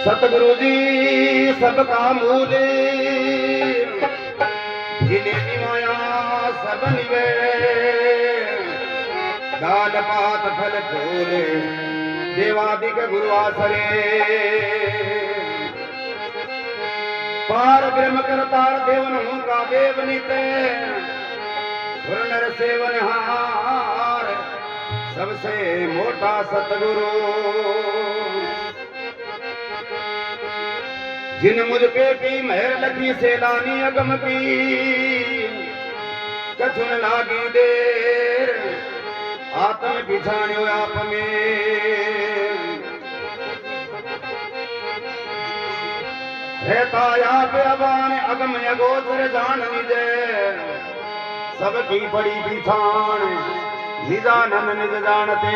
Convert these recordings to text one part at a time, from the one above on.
सतगुरु जी सबका मूल, जिन्हें की माया सब निवे, दाल पात फल फूल देवादिक गुरु आसरे। पार ब्रह्म करतार देवन का देव निते, नर सेवनहार सबसे मोटा सतगुरु। जिन मुझ पे की मेहर लगी सैलानी अगम की, कछुन लागी देर आत्म बिछाण्यो आप में। रहता आप अबान अगम अगोचर जान निजे, सबकी बड़ी बिछाण निजानन निज जानते।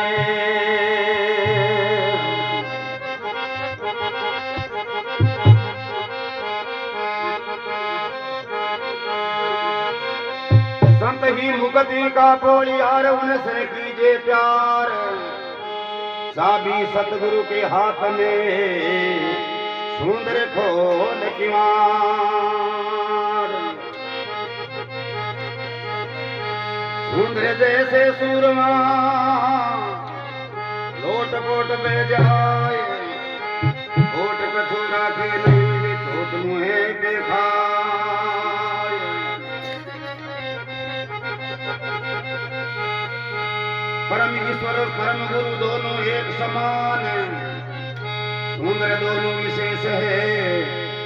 संत ही मुक्ति का पोलियार उनसे कीजे प्यार, साबी सतगुरु के हाथ में सुंदर खोल किवाड़। सुंदर जैसे सूरमा लोट पोट में जाए, ओट कछुरा के नहीं चोट मुहे के खाए। परम ईश्वर और परम गुरु दोनों एक समान, सुंदर दोनों विशेष है,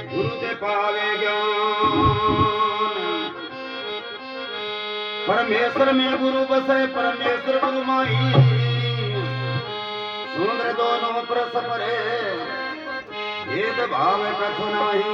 गुरु ते पावे ज्ञान। परमेश्वर में गुरु बसे परमेश्वर गुरु माही, सुंदर दोनों परस्पर भेद भाव कछु नाही।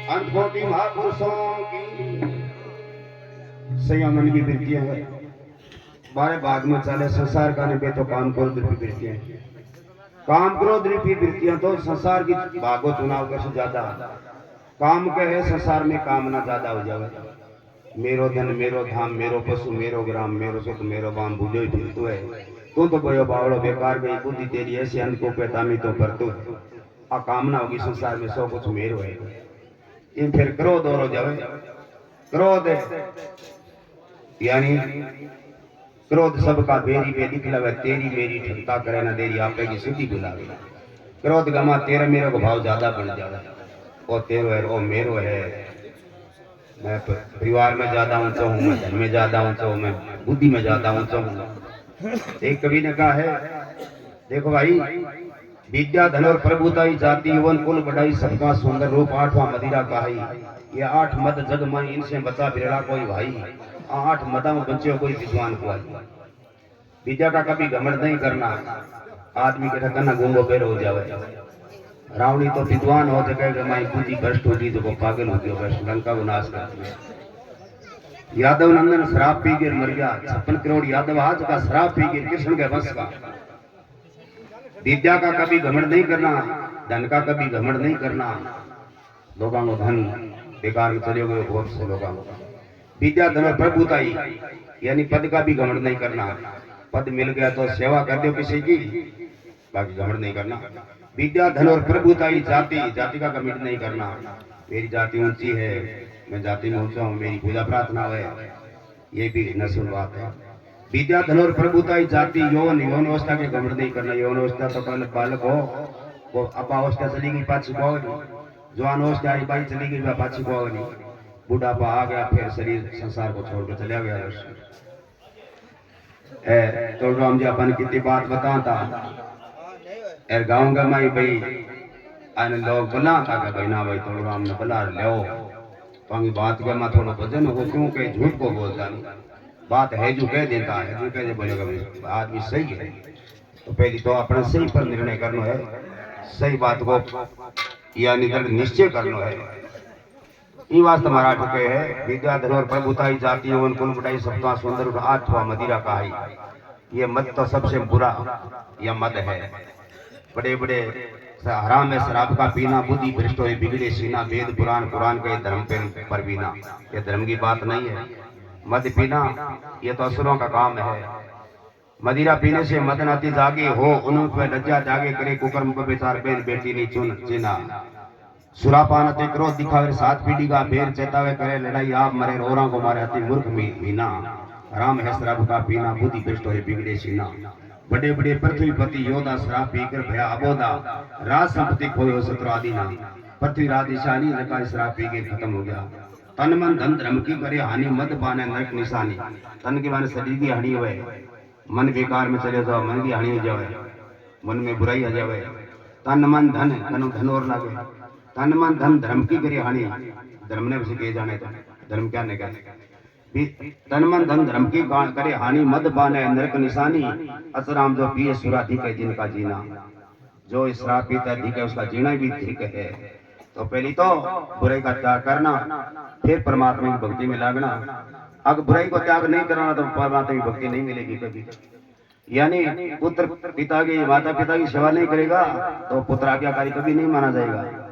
अंतकोटि महापुरुषों की संयमन की वृत्तियां है। बारे भाग में चले संसार का निपे तो काम क्रोध रूपी वृत्तियां, काम क्रोध रूपी वृत्तियां तो संसार की भागो चुनाव कैसे ज्यादा काम के है। संसार में कामना ज्यादा हो जावे। मेरो धन मेरो धाम मेरो पशु मेरो ग्राम मेरो सुख मेरो बाम बुझो फिरतु है। तू तो भयो बावड़ो बेकार गई बुद्धि तेरी ऐसी अंत को पैतामी तो करतु है। आ कामना होगी संसार में सब कुछ मेरो है। इन फिर क्रोध और हो जावे। क्रोध यानी क्रोध सबका बेरी पे दिखलावे, तेरी मेरी ठट्टा करे ना देरी आपे की सुधी बुलावे। क्रोध गमा तेरा मेरे को भाव ज्यादा बढ़ जावे। ओ तेरो है ओ मेरो है। मैं परिवार में ज्यादा ऊंचा हूँ, मैं धन में ज्यादा ऊंचा हूँ, मैं बुद्धि में ज्यादा ऊंचा हूँ। एक कवि ने कहा है, देखो भाई, विद्या धन और प्रभुता ही जाति यौवन कुल बढ़ाई सबका सुंदर रूप आठवां मदिरा कहाई। ये आठ मद जग मन इनसे बचा बिरला कोई भाई। आठ मदा में बच्चे कोई विद्वान हुआ। विद्या का कभी घमंड नहीं करना। आदमी के ठकना गूंगो बेर हो जावे। रावणी तो विद्वान हो सके माई बुद्धि भ्रष्ट होगी तो वो पागल होगी भ्रष्ट लंका को नाश करती। यादव नंदन शराब पी गिर मर गया। 56 करोड़ यादव आज का शराब पी गिर कृष्ण के वंश का। विद्या का कभी घमंड नहीं करना, धन का कभी घमंड नहीं करना। लोगों को धन बेकार में चले गए बहुत से लोगों को। विद्या धन और प्रभुताई यानी पद का भी घमंड नहीं करना। पद मिल गया तो सेवा कर दो किसी की, बाकी घमंड नहीं करना। विद्या धन और प्रभुता ही जाति जाति का कमिट नहीं करना। मेरी जाति ऊंची है, मैं जाति में ऊंचा हूँ, मेरी पूजा प्रार्थना है, ये भी नसूल बात है। विद्या धन और प्रभुता ही जाति यौन यौन अवस्था के कमिट नहीं करना। यौन अवस्था तो कल बालक हो, वो अपावस्था चली गई पाछी को नहीं, जवान अवस्था आई बाई चली गई पाछी को नहीं, बुढ़ापा आ गया फिर शरीर संसार को छोड़कर चला गया। तो राम जी अपन कितनी बात बताता एर गाँव गा माई भाई आने लोग बुला था कि भाई ना भाई थोड़ा राम ने बुला लो तो हमें बात के मैं थोड़ा भजन हो क्यों के झूठ को बोलता नहीं, बात है जो कह देता है, जो कह दे बोलेगा भाई आदमी सही है। तो पहली तो अपने सही पर निर्णय करना है, सही बात को यानी निश्चय करना है। ये वास्तव महाराज के है विद्याधर और प्रभुताई जाति एवं कुल बुटाई सप्ताह सुंदर आठवा मदिरा का ही ये मद तो सबसे बुरा यह मद है। बड़े बड़े हराम है शराब का पीना, बुद्धि भ्रष्ट हुई बिगड़े सीना, वेद पुराण कुरान के धर्म पर पीना, ये धर्म की बात नहीं है। मद पीना ये तो असुरों का काम है। मदिरा पीने से मद नाती जागे हो, उन पर लज्जा जागे करे कुकर्म को बेचार बेन बेटी नहीं चुन चिना। सुरापान ते क्रोध दिखावे सात पीढ़ी का बेर चेतावे करे लड़ाई आप मरे रोरा को मारे अति मूर्ख मीना। हराम है शराब का पीना, बुद्धि भ्रष्ट हुई बिगड़े सीना। बड़े बड़े पृथ्वीपति योद्धा शराब पीकर भया अबोधा, राज संपत्ति खोए शत्रु आदि ना। पृथ्वीराज ईशानी लगा शराब पी के खत्म हो गया। तन मन धन धर्म की करे हानि, मद बाने नरक निशानी। तन की माने शरीर की हानि हुए, मन बेकार में चले जाओ, मन की हानि हो जाए, मन में बुराई आ जाए। तन मन धन धन और लागे, तन मन धन धर्म की करे हानि, धर्म ने उसे कहे जाने तो धर्म क्या नहीं कहते। तन मन धन धर्म की करे हानि, मद बाने नरक निशानी। असराम जो पिए सुराधिक है जिनका जीना, जो शराब पीता अधिक है उसका जीना भी ठीक है। तो पहली तो बुराई का त्याग करना, फिर परमात्मा की भक्ति में लगना। अगर बुराई को त्याग नहीं करना तो परमात्मा की भक्ति नहीं मिलेगी कभी। यानी पुत्र पिता की माता पिता की सेवा नहीं करेगा तो पुत्र आज्ञाकारी कभी नहीं माना जाएगा।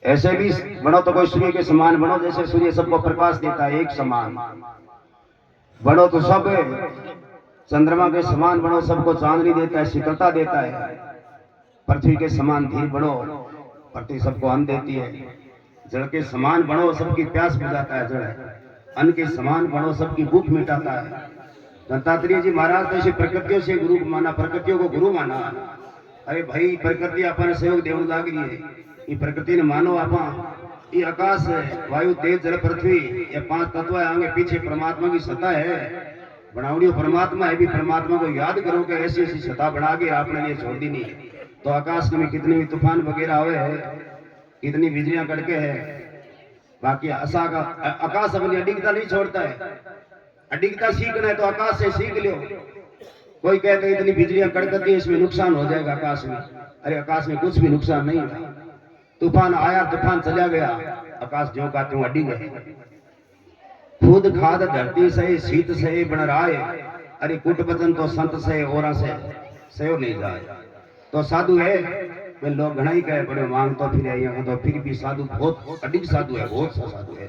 ऐसे भी बनो तो कोई सूर्य के समान बनो, जैसे सूर्य सबको प्रकाश देता है एक समान बनो तो सब चंद्रमा के समान बनो, सबको चांदनी देता है, शीतलता देता है। पृथ्वी के समान धीर बनो, पृथ्वी सबको अन्न देती है। जल के समान बनो, सबकी प्यास बुझाता है जल। अन्न के समान बनो, सबकी भूख मिटाता है। दत्तात्रेय जी महाराज तो इसे प्रकृतियों से गुरु माना, प्रकृतियों को गुरु माना। अरे भाई प्रकृति अपन सहयोग देवन लाग रही है, ये प्रकृति ने मानो आपा ये आकाश वायु तेज जल पृथ्वी ये पांच तत्व आगे पीछे परमात्मा की सत्ता है। बनावड़ी परमात्मा है, भी परमात्मा को याद करो कि ऐसी ऐसी सत्ता बना के आपने लिए छोड़ दी नहीं। तो आकाश में कितने भी तूफान वगैरह हुए है, कितनी बिजलियां कड़के है, बाकी आकाश अपनी अडिगता नहीं छोड़ता है। अडिगता सीखना है तो आकाश से सीख लो। कोई कहते हैं इतनी बिजलियां कड़कती है इसमें नुकसान हो जाएगा आकाश में, अरे आकाश में कुछ भी नुकसान नहीं है। तूफान आया तूफान चला गया, आकाश जो का त्यों अडिग है। खुद खाद धरती से शीत से बन रहा है, अरे कुट वचन तो संत से और से सयो नहीं जाए। तो साधु है वे लोग घना ही कहे बड़े मांग तो फिर भी साधु बहुत अडिग साधु है, बहुत सा साधु है।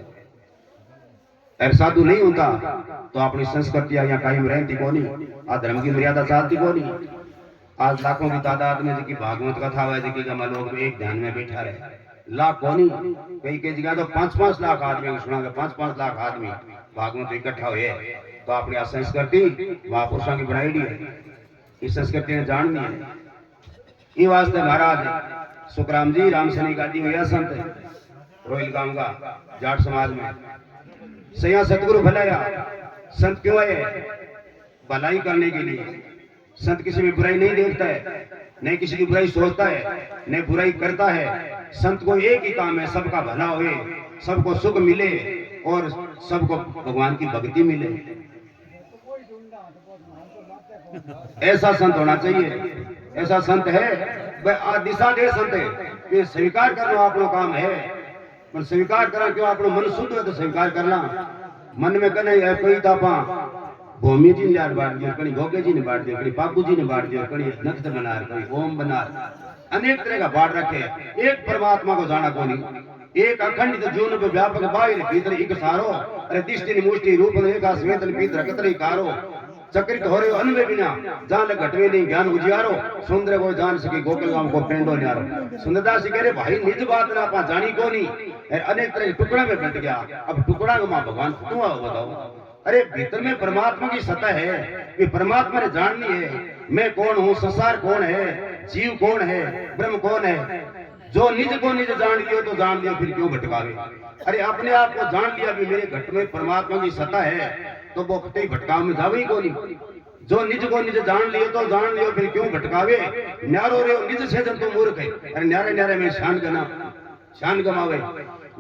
अगर साधु नहीं होता तो अपनी संस्कृति यहाँ कायम रहती को नहीं, आ धर्म की मर्यादा चाहती को नहीं। आज लाखों की तादाद में जी भागवत कथा हुआ जी का लोग एक ध्यान में बैठा रहे, लाख को नहीं कई कई जगह तो 5-5 लाख आदमी को सुना, 5-5 लाख आदमी भागवत इकट्ठा हुए। तो अपनी संस्कृति महापुरुषों की बनाई है, इस संस्कृति ने जाननी है। ये वास्ते महाराज सुखराम जी राम सनी गादी हुआ संत रोहिल गांव का जाट समाज में सया सतगुरु भलाया। संत क्यों आए? भलाई करने के लिए। संत किसी में बुराई नहीं देखता है, नहीं किसी की बुराई सोचता है, नहीं बुराई करता है। संत को एक ही काम है, सबका भला होए, सबको सुख मिले और सबको भगवान की भक्ति मिले। ऐसा संत होना चाहिए। ऐसा संत है वह दिशा दे संत है कि स्वीकार करना आपको काम है, पर स्वीकार करा क्यों आपको मन शुद्ध है तो स्वीकार करना। मन में कहना है कोई तापा भूमि जी ने बांट दिया, कहीं गोगे जी ने बांट दिया, कहीं बापू जी ने बांट दिया, कहीं नक्ष बना, कहीं ओम बना, अनेक तरह का बांट रखे। एक परमात्मा को जाना को नहीं, एक अखंडित जीवन पे व्यापक बाहर भीतर एक सारो। अरे दृष्टि मुष्टि रूप रेखा श्वेत भीतर कतरी कारो। चक्रित हो रहे हो अनवे बिना जान लग घटवे नहीं ज्ञान उजियारो सुंदर को जान सके गोकुल गांव को पेंडो न्यारो सुंदरदास जी कह रहे भाई निज बात ना पा जानी को नहीं अनेक तरह के टुकड़ा में बंट गया अब टुकड़ा को मां भगवान क्यों आओ बताओ अरे भीतर में परमात्मा की सत्ता है कि परमात्मा ने जाननी है मैं कौन हूँ संसार कौन है जीव कौन है ब्रह्म कौन है जो निज को निज जान लियो तो जान लियो फिर क्यों भटकावे अरे अपने आप को जान लिया भी मेरे घट में परमात्मा की सत्ता है तो वो कतई भटकाव में जावे ही को नहीं जो निज को निज जान लियो तो जान लियो फिर क्यों भटकावे न्यारो रे निज से जन तो मूर्ख है अरे न्यारे न्यारे में शान गमावे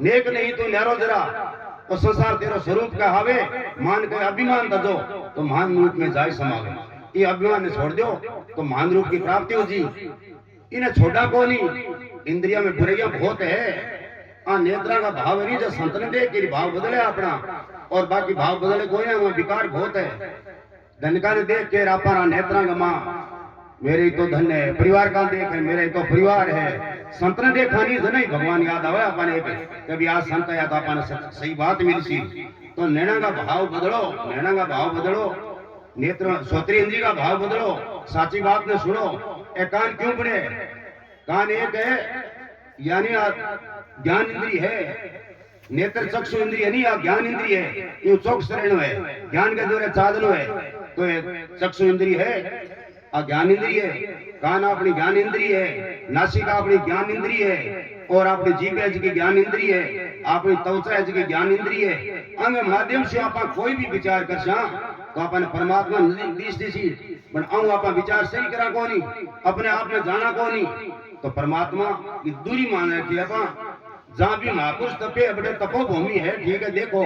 नेक नहीं तो न्यारो जरा तो संसार तेरो स्वरूप का हावे मान के अभिमान दजो तो महान रूप में जाय समावे ये अभिमान छोड़ दो तो महान रूप की प्राप्ति हो जी इन्हें छोड़ा को नहीं इंद्रिया में बुराइयां बहुत है नेत्रा का भाव नहीं जो संतन दे कि भाव बदले अपना और बाकी भाव बदले कोई है वहां विकार बहुत है धनका ने देख के अपना नेत्रा का मां मेरे तो धन है परिवार का देख मेरे तो परिवार है संत ने देखा नहीं नहीं भगवान याद आवे अपने कभी आज संत आया तो अपने सही बात मिली सी तो नैना का भाव बदलो नेत्र श्रोत्री इंद्रिय का भाव बदलो साची बात ने सुनो ए कान क्यों बने कान एक है यानी ज्ञान इंद्रिय है नेत्र चक्षु इंद्रिय नहीं ज्ञान इंद्रिय है ये चौक श्रेण है ज्ञान के द्वारा साधन है तो चक्षु इंद्रिय है ज्ञान इंद्रिय है कान अपनी ज्ञान इंद्रिय है नासिका अपनी ज्ञान इंद्रिय है और अपनी जीभ की ज्ञान इंद्रिय है अपनी त्वचा की ज्ञान इंद्रिय है अंग माध्यम से आप कोई भी विचार कर तो अपन परमात्मा पण आप विचार सही करा को नहीं अपने आप में जाना को नहीं तो परमात्मा की दूरी मान रखी आप जहाँ भी महापुरुष तपे बड़े तपोभूमि है ठीक है देखो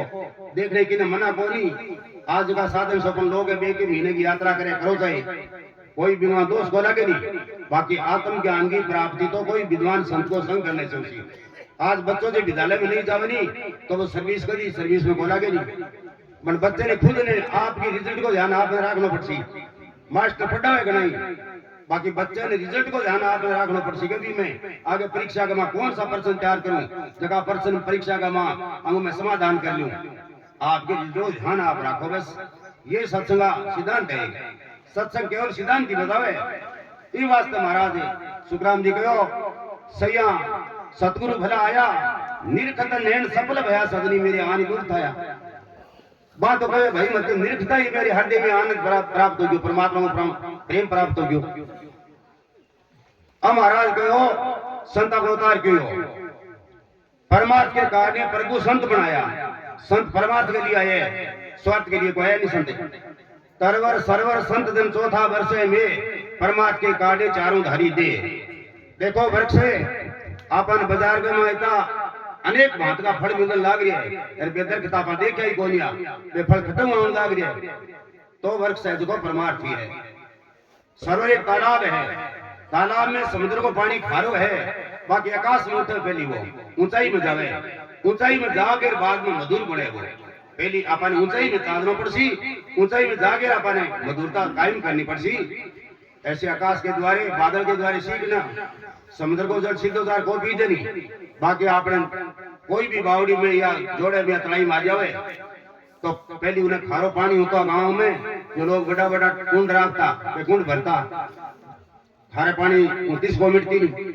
देखने की मना को नहीं आज का साधन सपन लोग बे के महीने की यात्रा करे करो चाहिए कोई बिना दोष को लगे नहीं बाकी आत्म ज्ञान की प्राप्ति तो कोई विद्वान संत को संग करने से उसी आज बच्चों से विद्यालय में नहीं जावे नहीं तो वो सर्विस करी सर्विस में को लगे नहीं पर बच्चे ने खुद ने आपकी रिजल्ट को ध्यान आप में रखना पड़सी मास्टर पढ़ाएगा नहीं बाकी बच्चे ने रिजल्ट को ध्यान आप में रखना पड़सी कभी मैं आगे परीक्षा का मां कौन सा प्रश्न तैयार करूं जगह प्रश्न परीक्षा का मां अंग में समाधान कर लूं आपके जो ध्यान आप रखो बस ये सत्संग सिद्धांत है सत्संग केवल सिद्धांत की बतावे ये वास्ते महाराज सुखराम जी कहो सैया सतगुरु भला आया निरखत नैन सफल भया सदनी मेरे आनी दूर थाया बात तो कहे भाई मतलब निरखता ही मेरे हृदय में आनंद प्राप्त हो गयो परमात्मा को प्रेम प्राप्त हो गयो अब महाराज कहो संत अवतार क्यों परमात्मा के कारण प्रभु संत बनाया संत परमात्मा के लिए आए स्वार्थ के लिए कोई है नहीं संत तरवर सरवर संत दिन चौथा वर्ष में परमात्मा के काटे चारों धारी दे देखो वृक्ष अपन बाजार में इतना अनेक भांत का फल मिलने लाग रहा है यार बेदर किताबा देखा ही कोनिया वे फल खत्म होने लाग रहा है तो वृक्ष है जो परमार्थी है सरोवर एक तालाब है तालाब में समुद्र को पानी खारो है बाकी आकाश में उठे पहली वो ऊंचाई में जावे ऊंचाई में जाकर बाद में मधुर बने वो पहली अपन ऊंचाई में तादना पड़सी ऊंचाई में जाकर अपन मधुरता कायम करनी पड़सी ऐसे आकाश के द्वारे बादल के द्वारे सीखना समुद्र को जल सीधो तार को पीते नहीं बाकी आपने कोई भी बावड़ी में या जोड़े में तलाई मार जावे तो पहले उन्हें खारो पानी होता गांव में जो लोग बड़ा बड़ा कुंड रखता कुंड भरता खारे पानी 29 को मिटती नहीं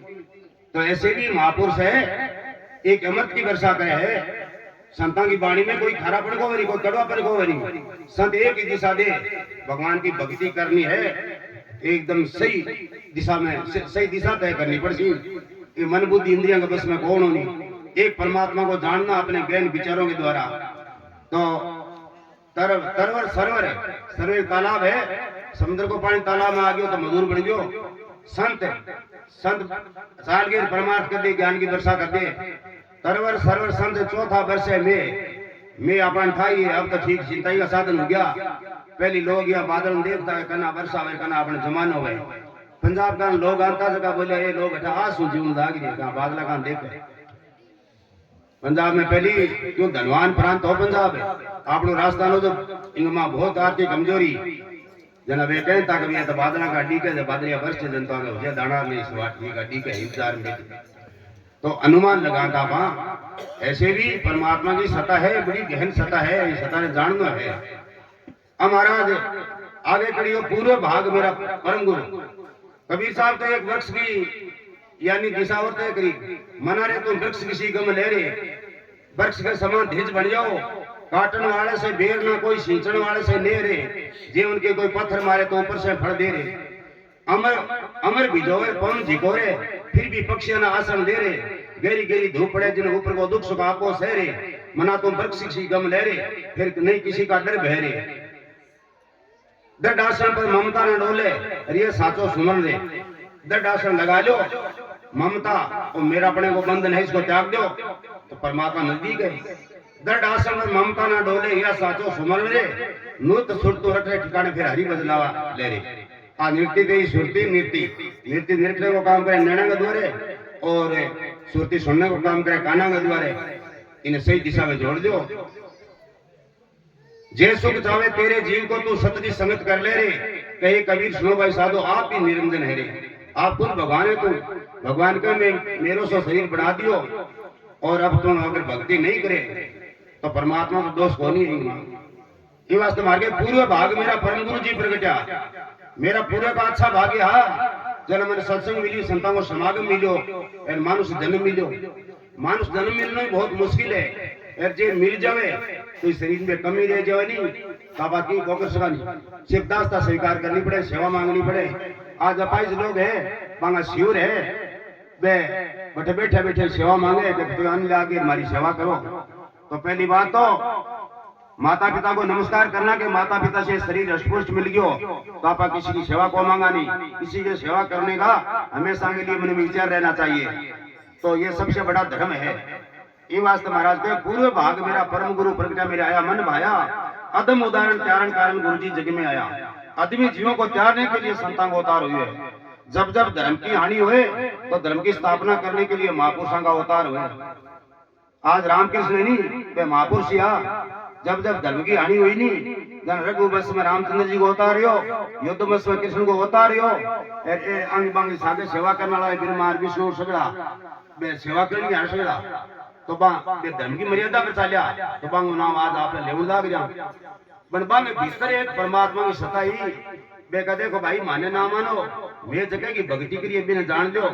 तो ऐसे भी महापुरुष है एक अमृत की वर्षा करे है संतां की वाणी में कोई खारापन को नहीं कोई कड़वापन को नहीं संत एक ही दिशा दे भगवान की भक्ति करनी है एकदम सही दिशा में सही दिशा तय करनी पड़ती ये मन बुद्धि इंद्रियों के बस में कौन होनी एक परमात्मा को जानना अपने ज्ञान विचारों के द्वारा तो तरवर सरवर है सरवर तालाब है समुद्र को पानी तालाब में आ गयो तो मधुर बन गयो संत सालगिर परमार्थ कर दे ज्ञान की वर्षा कर दे तरवर सरवर संत चौथा वर्ष में अपन था ये अब तो ठीक चिंताई का साधन हो गया पहली लोग या बादल देखता है कना वर्षा है कना अपने जमानो है पंजाब का लोग आता जगह बोले ये लोग हटा आ सूझी दाग दे कहां बादला कहां देखे पंजाब में पहली क्यों धनवान प्रांत हो पंजाब है आपनो राजस्थान हो जो इनमें बहुत आर्थिक कमजोरी जना वे कहते तक भी तो बादला का डी के बादलिया वर्ष जनता के हो दाना में इस बात की का डी के इंतजार में तो अनुमान लगाता वहां ऐसे भी परमात्मा की सत्ता है बड़ी गहन सत्ता है ये सत्ता ने जानना है महाराज आगे खड़ी हो पूरे भाग मेरा परम गुरु कबीर साहब तो एक वृक्ष की यानी दिशा और तय करी मना रे तुम वृक्ष किसी गम ले रे वृक्ष के समान धिज बन जाओ काटन वाले से बेर ना कोई सींचने वाले से ले रे जे उनके कोई पत्थर मारे तो ऊपर से फल दे रे अमर अमर भिजोवे पवन झिकोरे फिर भी पक्षियों ना आसन दे रे गहरी गहरी धूप पड़े जिन ऊपर को दुख सुख आपो सह रे मना तुम वृक्ष किसी गम ले रे फिर नहीं किसी का डर बह रे दृढ़ आसन पर ममता न डोले अरे साचो सुमन रे दृढ़ आसन लगा लो ममता और मेरा अपने को बंधन है इसको त्याग दो तो परमात्मा नजदीक है दृढ़ आसन पर ममता न डोले या साचो सुमन रे नूत सुरत रखे ठिकाने फिर हरी बदलावा ले रे आ नृत्य दे सुरती नृत्य नृत्य को काम करे नैना के द्वारे और सुरती सुनने को काम करे काना के द्वारे इन्हें सही दिशा में जोड़ दो जे सुख चावे तेरे जीव को तू सतजी संगत कर ले रे कहे कबीर सुनो भाई साधो आप ही निरंजन है रे आप खुद भगवान है तू भगवान का मेरो सो शरीर बढ़ा दियो और अब तुम अगर भक्ति नहीं करे तो परमात्मा का दोष कौन ही ये वास्तव मार्गे पूर्व भाग मेरा परम गुरु जी प्रगटा मेरा पूरे का अच्छा भाग्य हा जन मैंने सत्संग मिली संताओं को समागम मिलो और मानुष जन्म मिलो मानुष जन्म मिलना बहुत मुश्किल है और जे मिल जावे तो इस शरीर में कमी रह जाए नहीं काबा की कोकर सका नहीं शिवदासता स्वीकार करनी पड़े सेवा मांगनी पड़े आज अपाइज लोग है मांगा शिवर है बे बैठे बैठे बैठे सेवा मांगे कि तो अन्न लाके हमारी सेवा करो तो पहली बात तो माता पिता को नमस्कार करना कि माता पिता से शरीर अस्पुष्ट मिल गयो तो आप किसी की सेवा को मांगा नहीं किसी की सेवा करने का हमेशा के लिए मन में विचार रहना चाहिए तो ये सबसे बड़ा धर्म है ये वास्तव महाराज के पूर्व भाग मेरा परम गुरु प्रगटा मेरे आया मन भाया अदम उदाहरण त्यारण कारण गुरु जी जग में आया आदमी जीवों को त्यागने के लिए संतान अवतार हुए जब जब धर्म की हानि हुए तो धर्म की स्थापना करने के लिए महापुरुषों का अवतार हुए आज रामकृष्ण नहीं वे महापुरुष या जब जब धर्म की हानि हुई नहीं जन रघुवंश में रामचंद्र जी को अवतार हो युद्ध में कृष्ण को अवतार हो अंग बंग सागे सेवा करने वाला ब्रह्मा विष्णु सगड़ा सेवा करेंगे हर सगड़ा तो बा धर्म की मर्यादा पर चालिया तो बांगो नाम आज आपने लेवन लाग जा बनबा में भीतर एक परमात्मा की सत्ता ही बे कह देखो भाई माने ना मानो वे जगह की भक्ति करिए बिना जान लो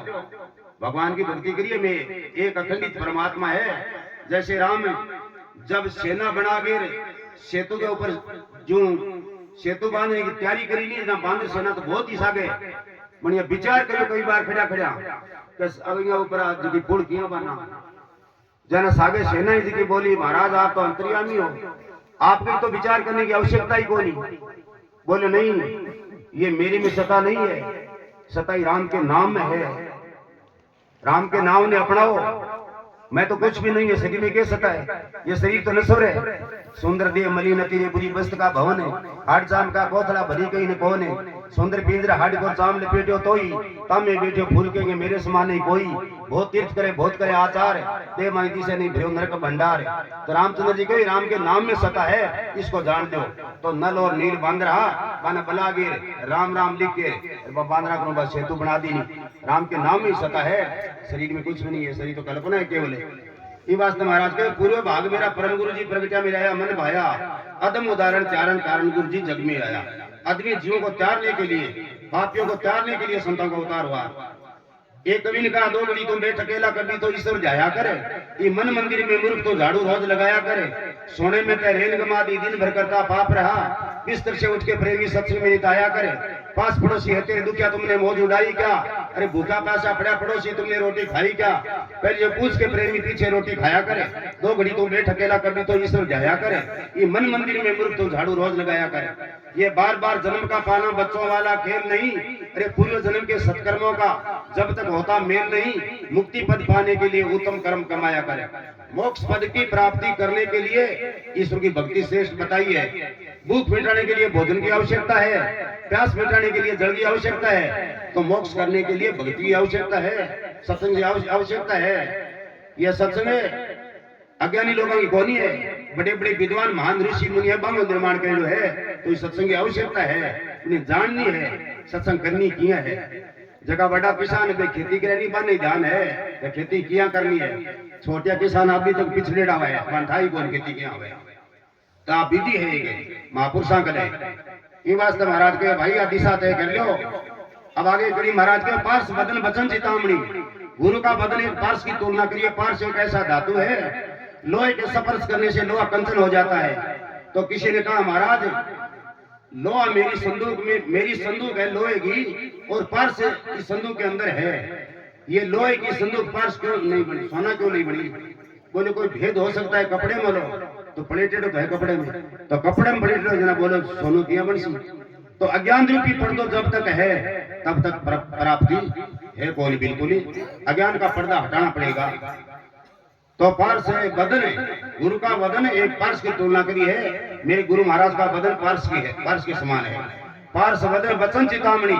भगवान की भक्ति करिए में एक अखंडित परमात्मा है जैसे राम जब सेना बना के सेतु के ऊपर जो सेतु बांधने की तैयारी करी नहीं ना बांध सेना तो बहुत ही सागे बढ़िया विचार करो कई बार खड़ा खड़ा अगेगा ऊपर जी पुल किया बना जन सागे सेना जी की बोली महाराज आप तो अंतर्यामी हो आपके तो विचार करने की आवश्यकता ही कोई नहीं बोले नहीं ये मेरी में सत्ता नहीं है सत्ता ही राम के नाम में है राम के नाम ने अपनाओ मैं तो कुछ भी नहीं है शरीर में क्या सत्ता है ये शरीर तो नश्वर है सुंदर देह मलिन तीरे बुरी बस्त का भवन है हाट जाम का कोथड़ा भरी कहीं ने कौन है सुंदर पिंजरा हाट को चाम लपेटो तो ही तामे बैठे फूल के मेरे समान नहीं कोई बहुत तीर्थ करे बहुत करे आचार दे माइती से नहीं भ्यो नरक भंडार तो रामचंद्र जी कही राम के नाम में सत्ता है इसको जान दो तो नल और नील बांध रहा बाना बला गिर राम राम लिख के बांधना करो बस सेतु बना दी राम के नाम में सत्ता है शरीर में कुछ भी नहीं है शरीर तो कल्पना है केवल ये वास्तव महाराज के पूर्व भाग मेरा परम गुरु जी प्रगटा में आया मन भाया अदम उदाहरण चारण कारण गुरु जी जग में आया आदमी जीवों को त्यागने के लिए पापियों को त्यागने के लिए संतों का अवतार हुआ एक कवि ने कहा दो घड़ी तुम बैठ अकेला कभी तो ईश्वर जाया करे ये मन मंदिर में मूर्ख तो झाड़ू रोज लगाया करे सोने में तय रेल गमा दी दिन भर करता पाप रहा बिस्तर से उठ के प्रेमी सत्संग में निताया करे पास पड़ोसी है तेरे दुखिया तुमने मौज उड़ाई क्या अरे भूखा प्यासा पड़ा पड़ोसी तुमने रोटी खाई क्या पहले ये पूछ के प्रेमी पीछे रोटी खाया करे दो घड़ी तुम बैठ अकेला कभी तो ईश्वर जाया करे ये मन मंदिर में मूर्ख तो झाड़ू रोज लगाया करे ये बार बार जन्म का पाना बच्चों वाला खेल नहीं अरे पूर्व जन्म के सत्कर्मों का जब तक होता मेल नहीं मुक्ति पद पाने के लिए उत्तम कर्म कमाया करे मोक्ष पद की प्राप्ति करने के लिए ईश्वर की भक्ति श्रेष्ठ बताई है भूख मिटाने के लिए भोजन की आवश्यकता है प्यास मिटाने के लिए जल की आवश्यकता है तो मोक्ष करने के लिए भक्ति की आवश्यकता है सत्संग की आवश्यकता है यह सत्संग अज्ञानी लोगों की कौनी है बड़े बड़े विद्वान महान ऋषि मुनि है बांगो निर्माण कर है तो इस सत्संग की आवश्यकता है उन्हें जाननी है सत्संग करनी किया है जगह बड़ा किसान है खेती करनी पर नहीं ध्यान है तो खेती किया करनी है छोटिया किसान अभी तक पिछड़ेड़ा हुआ है कौन खेती किया हुआ तो आप विधि है महापुरुषा करे ये वास्ते महाराज के भाई दिशा तय कर लो। अब आगे करी महाराज के पार्श बदन वचन चितामणि। गुरु का बदन एक पार्श की तुलना करिए। पार्श एक ऐसा धातु है, लोहे के स्पर्श करने से लोहा कंचन हो जाता है। तो किसी ने कहा महाराज लोहा मेरी संदूक है लोहे की, और पार्श इस संदूक के अंदर है। ये लोहे की संदूक पार्श क्यों नहीं बनी, सोना क्यों नहीं बनी? बोले कोई भेद हो सकता है कपड़े में लो, तो प्लेटेड तो है कपड़े में, तो कपड़े में प्लेटेड जना बोलो सोनू किया बनसी। तो अज्ञान रूपी पर्दो जब तक है तब तक प्राप्ति है कौन? बिल्कुल ही अज्ञान का पर्दा हटाना पड़ेगा। तो पार्श है बदन है, गुरु का बदन एक पार्श की तुलना करी है। मेरे गुरु महाराज का बदन पार्श की है, पार्श के समान है। पार्श बदन वचन चिंतामणि।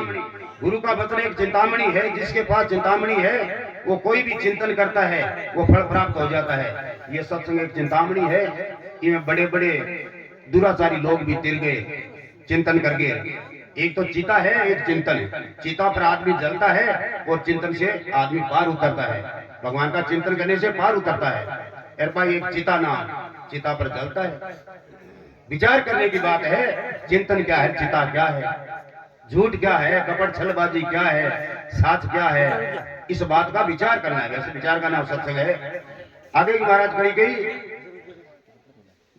गुरु का वचन एक चिंतामणि है। जिसके पास चिंतामणि है वो कोई भी चिंतन करता है वो फल प्राप्त हो जाता है। ये सत्संग एक चिंतामणि है। इनमें बड़े बड़े दुराचारी लोग भी तिर गए चिंतन करके। एक तो चिता है, एक चिंतन है। चिता पर आदमी जलता है और चिंतन से आदमी पार उतरता है। भगवान का चिंतन करने से पार उतरता है। एक चिता नाम, चिता पर जलता है। विचार करने की बात है, चिंतन क्या है, चिता क्या है, झूठ क्या है, कपट छलबाजी क्या है, साच क्या है, इस बात का विचार करना है। वैसे विचार करना सत्संग है। आगे की महाराज कही गई,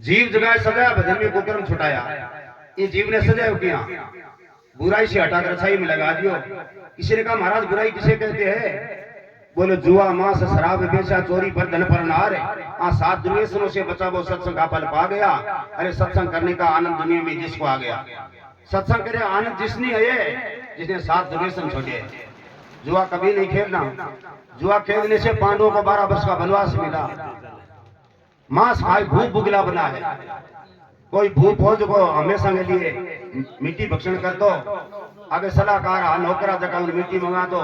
जीव जगाए सजाया भजन में कुकर्म छुटाया। ये जीव ने सजाया किया, बुराई से हटाकर अच्छाई में लगा दियो। किसी ने कहा महाराज बुराई किसे कहते हैं? बोले जुआ मांस शराब बेचा चोरी पर धन पर नार। 7 दुर्व्यसनों से बचा वो सत्संग का फल पा गया। अरे सत्संग करने का आनंद दुनिया में जिसको आ गया, सत्संग करे आनंद जिसने है, जिसने 7 दुर्व्यसन छोड़े। जुआ कभी नहीं खेलना। जुआ खेलने से पांडवों को 12 वर्ष का वनवास मिला। मांस खाए भूख बुगला बना है। कोई भूख हो जो हमेशा के लिए मिट्टी भक्षण कर दो, आगे सलाहकार नौकरा जगह मिट्टी मंगा दो,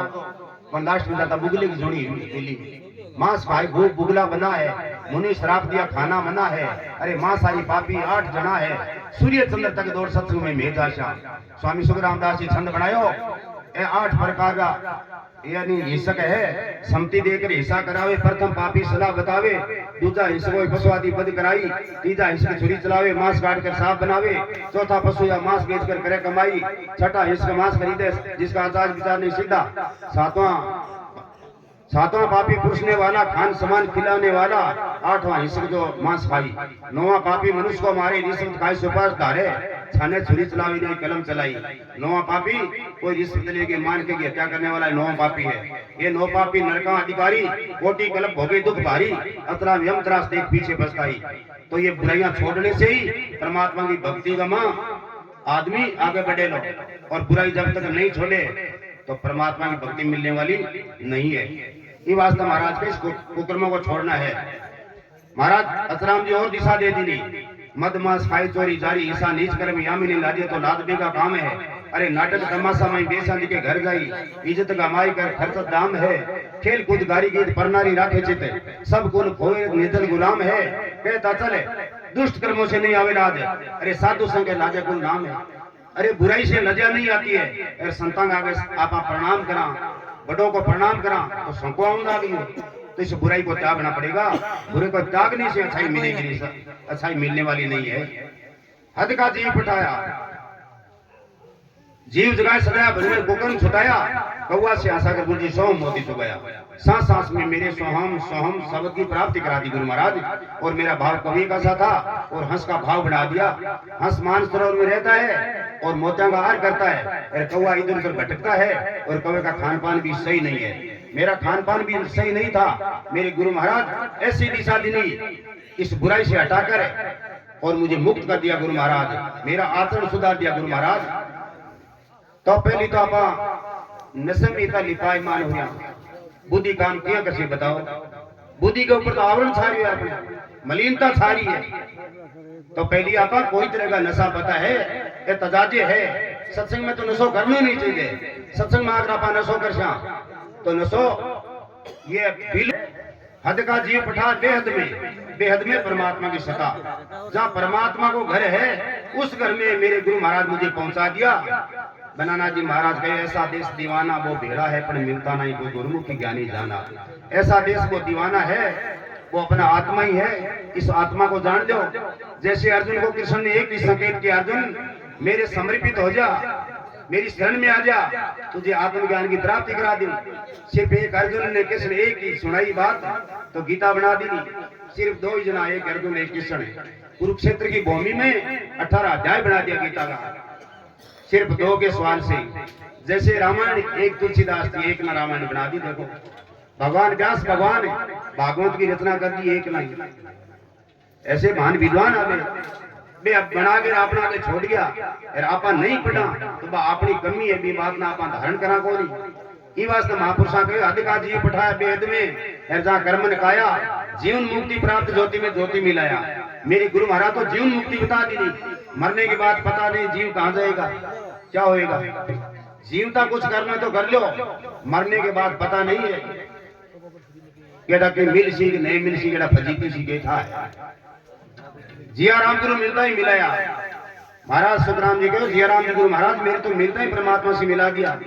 लास्ट में जाता बुगले की जोड़ी मिली। मांस खाए भूख बुगला बना है। मुनि श्राप दिया खाना मना है। अरे मां सारी पापी 8 जना है। सूर्य चंद्र तक दौड़ सत्संग में भेज आशा। स्वामी सुखरामदास जी छंद बनायो। 8 प्रकार का यानी हिस्सक है। समति देकर हिस्सा करावे। प्रथम पापी सलाह बतावे। दूसरा हिस्सको पशुआदि बद कराई। तीसरा हिस्से छुरी चलावे। मांस काट कर साफ बनावे। चौथा पशु या मांस बेच कर करे कमाई। छठा हिस्सा मांस खरीदे जिसका आचार विचार नहीं सीधा। सातवां पापी पुरुषने वाला खान समान खिलाने वाला। 8वां हिस्सा जो मांस खाई। 9वां पापी मनुष्य को मारे रिश्वत खाई सुपास धारे। छाने छुरी चलावी नहीं कलम चलाई। 9वां पापी कोई रिश्वत लेके मान के हत्या करने वाला 9वां पापी है। ये 9 पापी नरका अधिकारी कोटि कलप भोगे दुख भारी। अतरा यम त्रास देख पीछे बसताई। तो ये बुराइयां छोड़ने से ही परमात्मा की भक्ति गमा आदमी आगे बढ़े लो। और बुराई जब तक नहीं छोड़े तो परमात्मा की भक्ति मिलने वाली नहीं है। ये वास्तव महाराज के इस कुकर्मों को छोड़ना है। महाराज असराम जी और दिशा दे दी। मद मांस खाई चोरी जारी ईसा नीच कर्म यामिनी लाजे तो लादबे का काम है। अरे नाटक तमाशा में बेसांदी के घर गई। इज्जत कमाई कर खर्च दाम है। खेल कूद गारी गीत परनारी राखे चित। सब गुण खोए निधन गुलाम है। कहता चले दुष्ट कर्मों से नहीं आवे लाज। अरे साधु संग के लाजे कुल नाम है। अरे बुराई से लज्जा नहीं आती है। अरे संतान आगे आपा प्रणाम करा, बड़ों को प्रणाम करा तो संको आ गई। तो इस बुराई को त्यागना पड़ेगा। बुरे को त्यागने से अच्छाई मिलेगी, अच्छाई मिलने वाली नहीं है। हद का जीव पटाया, जीव जगाए सजाया भजन कुकर्म छुटाया। कौआ से आशा कर गुरु जी सोहम मोती तो गया। सांस सांस में मेरे सोहम सोहम शब्द की प्राप्ति करा दी गुरु महाराज। और मेरा भाव कवि का सा था और हंस का भाव बढ़ा दिया। हंस मान सरोवर में रहता है और मोतियां का आहार करता है। और कौआ इधर उधर भटकता है और कौवे का खान पान भी सही नहीं है। मेरा खान पान भी सही नहीं था। मेरे गुरु महाराज ऐसी दिशा दी इस बुराई से हटाकर और मुझे मुक्त कर दिया गुरु महाराज। मेरा आचरण सुधार दिया गुरु महाराज। तो पहली तो आप नसमीता लिपाई मान हुआ। बुद्धि काम किया कैसे बताओ? बुद्धि के ऊपर तो आवरण छारी है, अपने मलिनता छारी है। तो पहली आपा कोई तरह का नशा पता है ये तजाजे है। सत्संग में तो नशो करना नहीं चाहिए। सत्संग में आकर आपा नशो कर तो नशो ये बिल हद का जीव पठा बेहद में परमात्मा की सता। जहाँ परमात्मा को घर है उस घर में मेरे गुरु महाराज मुझे पहुंचा दिया। बनाना जी महाराज कहे ऐसा देश दीवाना वो भेड़ा है पर मिलता नहीं वो गुरुमुखी ज्ञानी जाना। ऐसा देश वो दीवाना है वो अपना आत्मा ही है। इस आत्मा को जान दो। जैसे अर्जुन को कृष्ण ने एक ही संकेत किया, अर्जुन मेरे समर्पित हो जा, मेरी शरण में आ जा, तुझे आत्मज्ञान की प्राप्ति करा दूं। सिर्फ एक अर्जुन ने कृष्ण एक ही सुनाई बात तो गीता बना दी। सिर्फ दो ही जना, एक अर्जुन एक कृष्ण। कुरुक्षेत्र की भूमि में 18 अध्याय बना दिया गीता का, सिर्फ दो के सवाल से। जैसे रामायण एक तुलसीदास की एक ना रामायण बना दी। देखो भगवान व्यास भगवान भागवत की रचना कर दी एक नहीं। ऐसे महान विद्वान आवे बे अब बना के अपना के छोड़ गया और आपा नहीं पढ़ा तो बा अपनी कमी है, बी बात ना आपा धारण करा को नहीं। ई वास्ते महापुरुषा कहे अधिका जीव पठाया वेद में और जा कर्म ने काया, जीवन मुक्ति प्राप्त ज्योति में ज्योति मिलाया। मेरे गुरु महाराज तो जीवन मुक्ति बता दी नहीं, मरने के बाद पता नहीं जीव कहाँ जाएगा क्या होएगा। जीवता कुछ करना तो कर लो, मरने के बाद पता नहीं है केड़ा के मिल सी नहीं मिल सी, केड़ा फजीती सी बैठा है। जिया राम गुरु मिलता ही मिलाया। महाराज सुखराम जी कहो जिया राम जी गुरु महाराज मेरे तो मिलता ही परमात्मा से मिला दिया,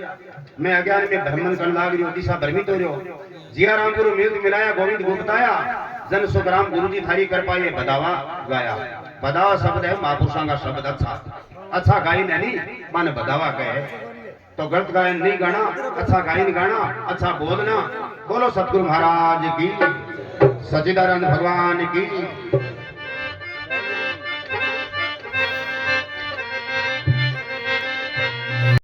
मैं अज्ञान में भ्रमण कर लाग रही हूँ, दिशा भ्रमित हो रही हो। जिया राम गुरु मिल मिलाया, गोविंद को बताया, जन सुखराम गुरु जी थारी कर पाए बदावा गाया। बदावा शब्द है महापुरुषों का शब्द, अच्छा गायन है नहीं माने बदावा कहे तो गलत गायन नहीं गाना, अच्छा गायन गाना, अच्छा बोलना। बोलो सतगुरु महाराज की, सच्चिदानंद भगवान की।